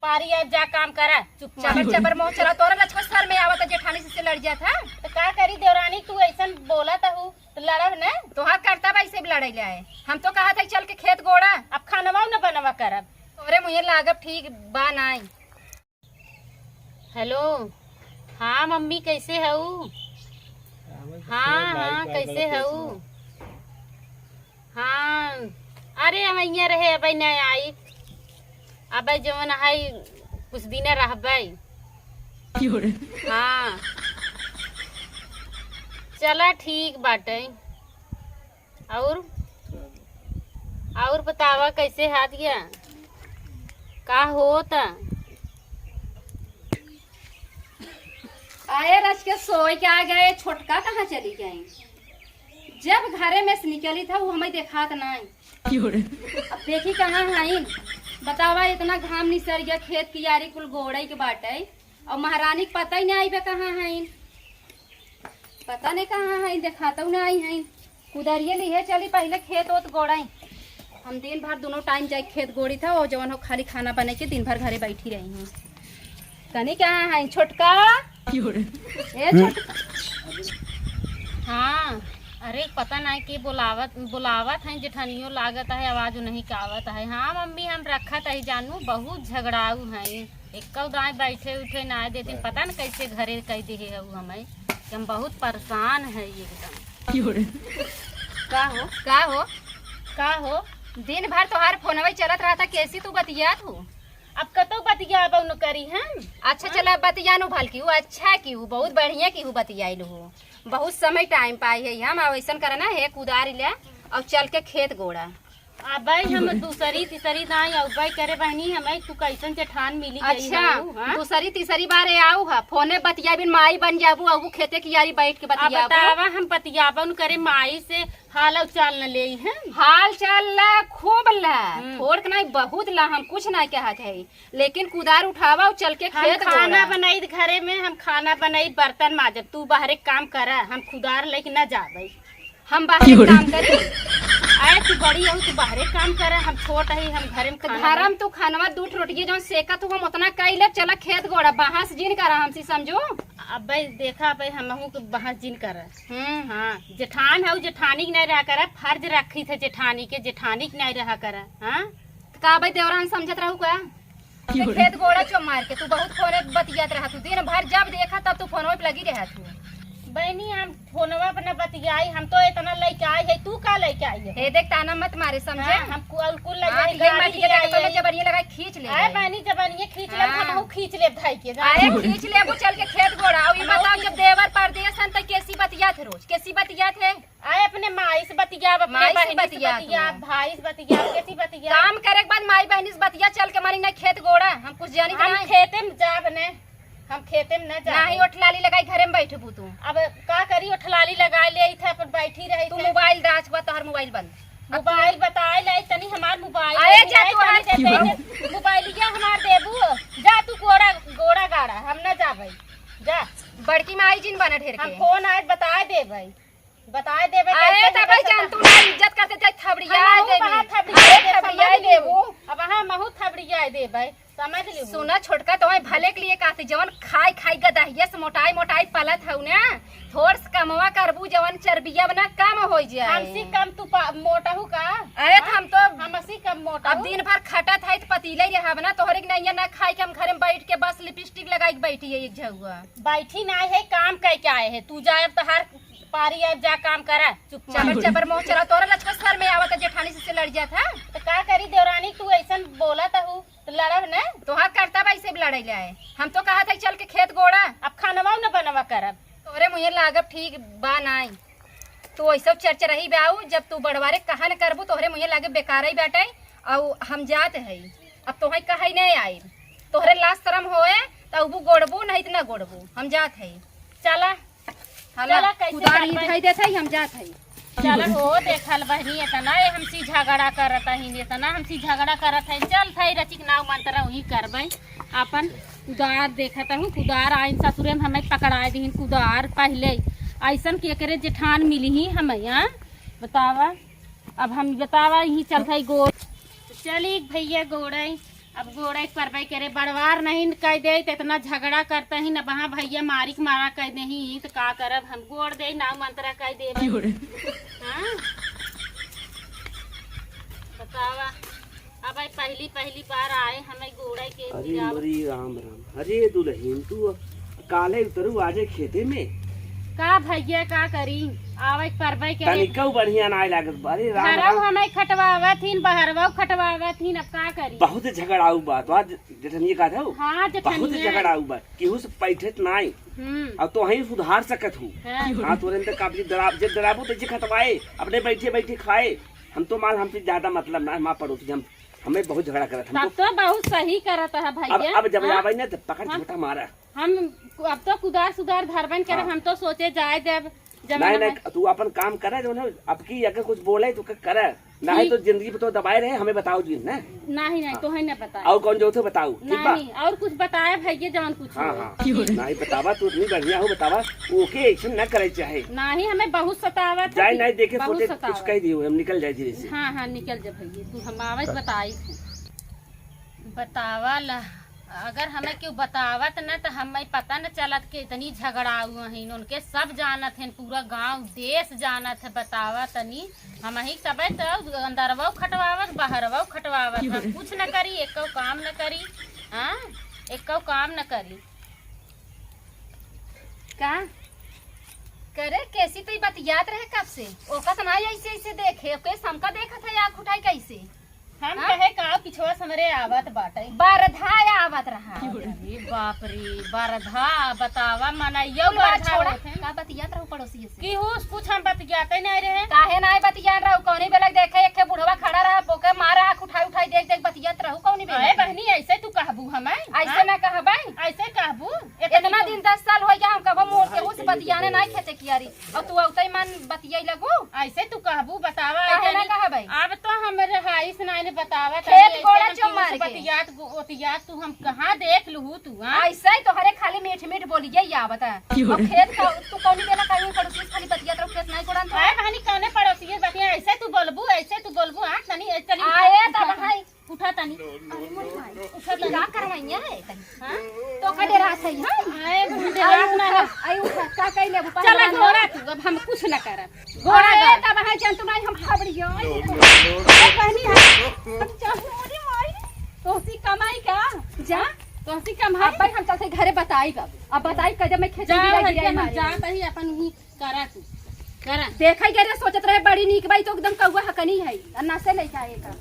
पारी अब जा काम करा चुपचाप चबर मोह चला तोरा लचको सर में आवत जेठानी से लड़ जात है तो का करी देवरानी तू ऐसा बोला हूँ तो लड़ब न तो हाथ करता भाई से लड़े ले आए हम तो कहा था चल के खेत गोड़ा अब खानवा न बनवा करब तोरे मुझे लागब ठीक बा नाई। हेलो हाँ मम्मी कैसे हऊ? हाँ कैसे हऊ? हाँ अरे हम यहाँ रहे अब न आई अब जवन है कुछ दिन रहबै। हाँ चला ठीक बाटे। और बतावा कैसे हाथ गया का होता? आए रच के सोए के आ गए छोटका कहाँ चली गई? जब घरे में से निकली था वो हमें देखात नहीं। अब देखी कहाँ है बतावा इतना घाम निसर गया खेत की यारी कुल गोड़े के बाटे और महारानी के पता ही नहीं आई कहाँ है पता नहीं कहाँ है देखाता नहीं आई है कुदरिये लिए चली पहले खेत ओत गोड़ाई हम दिन भर दोनों टाइम जाए खेत गोड़ी था और जवन हो खाली खाना बने के दिन भर घरे बैठी रही हूँ। कनी कहाँ है छोटका? ए छोटका हाँ अरे पता नहीं कि बुलावत है जेठानियों लागत है आवाज नहीं का आवत है। हाँ मम्मी हम रखत है जानू बहुत झगड़ाऊ है एकल दाएं बैठे उठे ना देती पता न कैसे घरे कह दे है हमें हम बहुत परेशान है एकदम। का हो दिन भर तोहार फोनवा चलत रहा था कैसी तू बतियात हो? अब कतो बतिया बउन करी हम अच्छा चला बतियानु भल की अच्छा की बहुत बढ़िया की बतियाइल हो बहुत समय टाइम पाई है हम ऐसा करना है कुदारी ले और चल के खेत गोड़ा अब हम दूसरी तीसरी दाई अबाई करे बहनी हमें तू कैसन जेठान मिली अच्छा दूसरी तीसरी बार आऊ हा फोने बतिया बिन माई बन जाबू अबू खेते की यारी बैठ के बतियावा हम बतियाबन करे माई से हाल चाल न ले हाल चाल ला खूब ला थोड़ के नहीं बहुत ला हम कुछ नहीं कहत है लेकिन कुदार उठावा चल के खेत खाना बनाई घरे में हम खाना बनाई बर्तन माजब तू बाहर काम करा हम कुदार लेके न जाबे हम बाहर काम करे आए तू बड़ी हो तू बाहरे काम करे हम छोट है हम घरे में तू खानवा दूध रोटिए जो सेका तू हम उतना कैले चला खेत गोड़ा बाहर जिन करा हमसे समझो अब देखा भाई हम बाहर जिन कर हाँ जेठान है जेठानी के नहीं रहा कर फर्ज रखी थे जेठानी के नहीं रहा कर हाँ का भाई देवरान समझत रहू का खेत गोड़ा चो मार के तू बहुत फोन बतियात रहा तू दिन भर जब देखा तब तू फोन पे लगी रहा तू बहनी हम फोनवा अपना बतियाई हम तो इतना लेके आई है तू का लेके आई है हे देख ताना मत मारे समझे हम कुल ले जाई जबरिया लगा खींच ले आए बहनी जबरिया खींच ले हम खींच ले भाई के आए खींच ले वो चल के खेत गोड़ा और ये बताओ जब देवर परदेस हन त कैसी बतिया थे रोज कैसी बतिया थे आए अपने माई से बतिया अपने बहन से बतिया भाई से बतिया कैसी बतिया काम करे के बाद माई बहन से बतिया चल के मारी ना खेत गोड़ा हम कुछ जानी हम खेते में जाब ने हम खेते में न जा नहीं ओठलाली लगाई घरे में बैठे तू अब का करी ओठलाली लगाई ले था पर बैठी रही तू मोबाइल डाच बा तोहर मोबाइल बंद मोबाइल बताए ले तनी हमार मोबाइल आए जा तू मोबाइलिया हमार देबू जा तू गोड़ा गाड़ा हम न जाबै जा बड़की माई जिन बना ढेर के हम फोन आए बताए देबै आए तबै जान तू ना इज्जत करते जाय थबड़िया देबू अब हां महू थबड़िया देबै समझ ली सुना छोटका तुम्हें भले के लिए कहते जवन खाई गदहिया से मोटाई पलत हऊ ना थोड़ से कमवा करबू जवन चर्बिया बना कम हो जाए हमसी कम तू मोटा हूँ का अरे हम तो हमसी कम मोटा अब दिन भर खटत है पतीले रहब ना तोहरे के नहीं ना खाई के हम घर में बैठ के बस लिपस्टिक लगाई के बैठी है एक झुआ बैठी ना है काम कह के आए है तू जाए तो हर पारी अब जा काम करा चुपचाप चबर मोह चला तोरा लचको सर में आवत जेठानी से लड़ जात है तो का करी देवरानी तू ऐसा बोला हूँ तो लड़ब न तो हाँ करता भाई से लड़े ले आए हम तो कहा था चल के खेत गोड़ा अब खानवा न बनवा करब तोरे मुझे लागब ठीक बा नाई तो ऐसा चर्चा रही बाऊ जब तू बड़वारे कहा न करबू तोहरे मुझे लागे बेकार ही बैठे और हम जात है अब तोहे कहा नहीं आई तोहरे लाश शर्म होए तो गोड़बू नहीं तो न गोड़बू हम जात है चला चला कैसे हम जात है चल हो देखल बहनी इतना हमसी झगड़ा करत ही इतना हमसी झगड़ा करत है चल थई रचिक नाव मंत्र वही करबै अपन कुदार देखत हूँ कुदार आइन ससुरे में हमें पकड़ा दी कुदार पहले ऐसन के करे जेठान मिली ही हमें यहाँ बतावा अब हम बतावा यही चलते गोड़ चली भैया गोड़े अब गोड़ा एक परवाई करे बड़वार नहीं कह दे तो इतना झगड़ा करता ही न वहाँ भैया मारिक मारा कह दे ही तो का करब हम गोड़ दे नाव मंत्रा कह दे हाँ? बतावा अब आई पहली पहली बार आए हमें गोड़ा के अरे मरी राम राम। अरे दुल्हन तू काले उतरू आजे खेते में का भैया का करी आवे परवाई करे तनिका बढ़िया ना लागत। अरे राम घरऊ राम। हमें खटवावत ही बहरवा खटवावत ही अब का करी बहुत झगड़ाऊ बात आज जेठनिया का था हाँ बहुत जेठनिया झगड़ाऊ बात केहू से पैठत नहीं अब तो वही सुधार सकत हूँ। हाँ। हाँ तुरंत काफी जब डराबू तो खतवाए अपने बैठे बैठे खाए। हम तो माल हमसे ज्यादा मतलब ना माँ पड़ोसी हम हमें बहुत झगड़ा करत तब हम तो बहुत सही करत है भैया अब जब हाँ? आवे ना तो पकड़ झोटा मारा। हम अब तो कुदार सुधार धरबन करे हाँ। हम तो सोचे जाए देव नहीं नहीं तू अपन काम करे जो ना अब की अगर कुछ बोले तो करे नहीं तो जिंदगी पे तो दबाए रहे हमें बताओ जी ना। नहीं नहीं तो है न बताए और कौन जो थे बताओ ठीक बा। नहीं और कुछ बताया भैया जवन कुछ हाँ हो। हाँ नहीं बतावा तू इतनी बढ़िया हो बतावा ओके ऐसा न करे चाहे नहीं हमें बहुत सतावत जाए नहीं देखे बहुत सोचे कुछ सतावत। कह दियो हम निकल जाए धीरे से। हाँ हाँ निकल जा भैया तू हम आवाज बताई थे बतावा ला अगर हमें क्यों बतावत न तो हमें पता न चलत कि इतनी झगड़ाऊ हैं उनके सब जानत हैं पूरा गांव देश जानत है बतावा तनी हम ही सब तो अंदरवा खटवावत बाहरवा खटवावत हम कुछ न करी एक काम न करी हाँ एक काम न करी का करे कैसी तो बतियात रहे कब से ओका तो नहीं ऐसे ऐसे देखे ओके समका देखत है आँख उठाई कैसे हम हाँ? कहे का पिछवा समरे आवत बाटे बरधा आवत रहा अरे बाप रे बरधा बतावा मनाइयो कुल बात बरधा छोड़ा होत हैं। का बतियात रहो पड़ोसी से की होश कुछ हम बतियाते नहीं रहे काहे ना बतियात रहो कौनी बेलक देखे एक बुढ़वा खड़ा रहा पोके मारा आँख उठाई उठाई देख देख बतियात रहो कौनी अरे बेलक बहनी ऐसे तू कहबू हमें ऐसे ना कहबाई ऐसे कहबू इतना दिन 10 साल हो गया हम कबो मोड़ के उस बतियाने नहीं खेते कियारी और तू औतई मन बतियाई लगू ऐसे तू कहबू बतावा काहे ना ऐसे कहबाई अब तो हमरे हाइस नाइने बतावा खेत गोड़ा चो मार के। बतियात ओतियात तू हम कहाँ देख लू तू हां ऐसे ही तोहरे खाली मीठ मीठ बोलिए या बता अब खेत का तू कौनी बेला कहीं पड़ोसी से खाली बतियात रहो खेत नहीं कोड़न तो अरे बहनी कौने पड़ोसी है बतिया ऐसे तू बोलबू हां तनी चली आए तब हाय उठा तनी अरे मोर भाई उठा क्या करवाइया है तनी हां तो का डेरा है हां आए भूंडे रात ना आई उठा का कह ले चला घोड़ा तू अब हम कुछ न करब घोड़ा है तब हाय जंतु नहीं हम हाबड़ियो कहनी है चल मोरी माई तोसी कमाई का जा तोसी कम अब भाई हम चलते घरे बताई अब बताई कदम में खेत जा गिरा हरिया गिरा हम जा तही अपन ही करा तू करा देखा ही गरे सोचत रहे बड़ी नीक बाई तो एकदम कौआ हकनी है अन्ना से लेके आए का